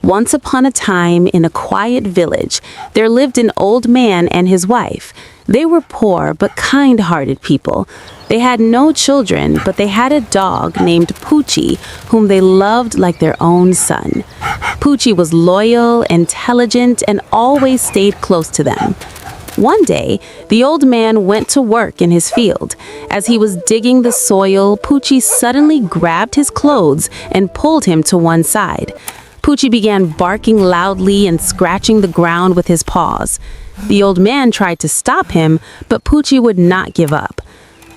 Once upon a time, in a quiet village, there lived an old man and his wife. They were poor but kind-hearted people. They had no children, but they had a dog named Poochie, whom they loved like their own son. Poochie was loyal, intelligent, and always stayed close to them. One day, the old man went to work in his field. As he was digging the soil, Poochie suddenly grabbed his clothes and pulled him to one side. Poochie began barking loudly and scratching the ground with his paws. The old man tried to stop him, but Poochie would not give up.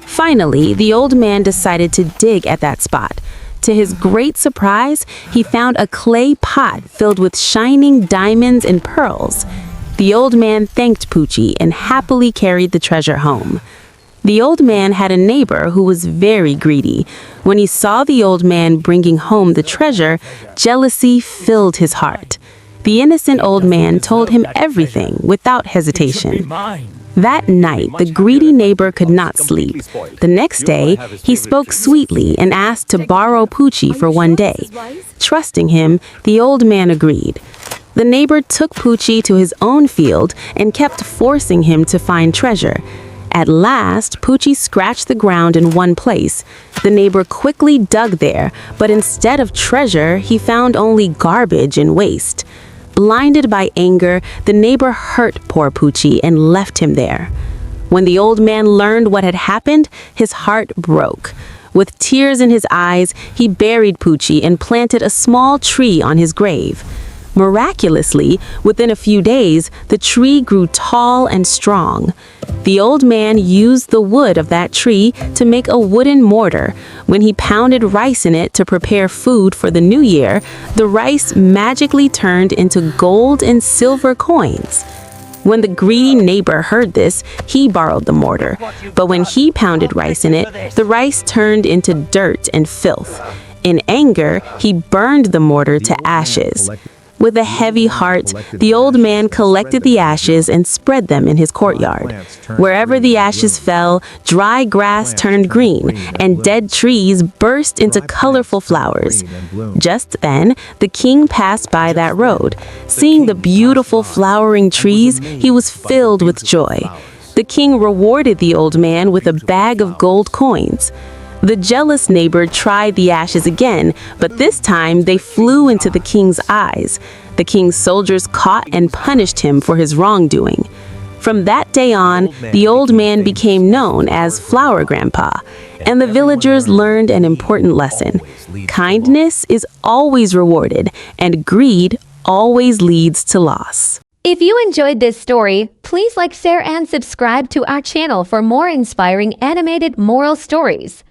Finally, the old man decided to dig at that spot. To his great surprise, he found a clay pot filled with shining diamonds and pearls. The old man thanked Poochie and happily carried the treasure home. The old man had a neighbor who was very greedy. When he saw the old man bringing home the treasure, jealousy filled his heart. The innocent old man told him everything without hesitation. That night, the greedy neighbor could not sleep. The next day, he spoke sweetly and asked to borrow Poochie for one day. Trusting him, the old man agreed. The neighbor took Poochie to his own field and kept forcing him to find treasure. At last, Poochie scratched the ground in one place. The neighbor quickly dug there, but instead of treasure, he found only garbage and waste. Blinded by anger, the neighbor hurt poor Poochie and left him there. When the old man learned what had happened, his heart broke. With tears in his eyes, he buried Poochie and planted a small tree on his grave. Miraculously, within a few days, the tree grew tall and strong. The old man used the wood of that tree to make a wooden mortar. When he pounded rice in it to prepare food for the new year, the rice magically turned into gold and silver coins. When the greedy neighbor heard this, he borrowed the mortar. But when he pounded rice in it, the rice turned into dirt and filth. In anger, he burned the mortar to ashes. With a heavy heart, the old man collected the ashes and spread them in his courtyard. Wherever the ashes fell, dry grass turned green, and dead trees burst into colorful flowers. Just then, the king passed by that road. Seeing the beautiful flowering trees, he was filled with joy. The king rewarded the old man with a bag of gold coins. The jealous neighbor tried the ashes again, but this time they flew into the king's eyes. The king's soldiers caught and punished him for his wrongdoing. From that day on, the old man became known as Flower Grandpa, and the villagers learned an important lesson. Kindness is always rewarded, and greed always leads to loss. If you enjoyed this story, please like, share, and subscribe to our channel for more inspiring animated moral stories.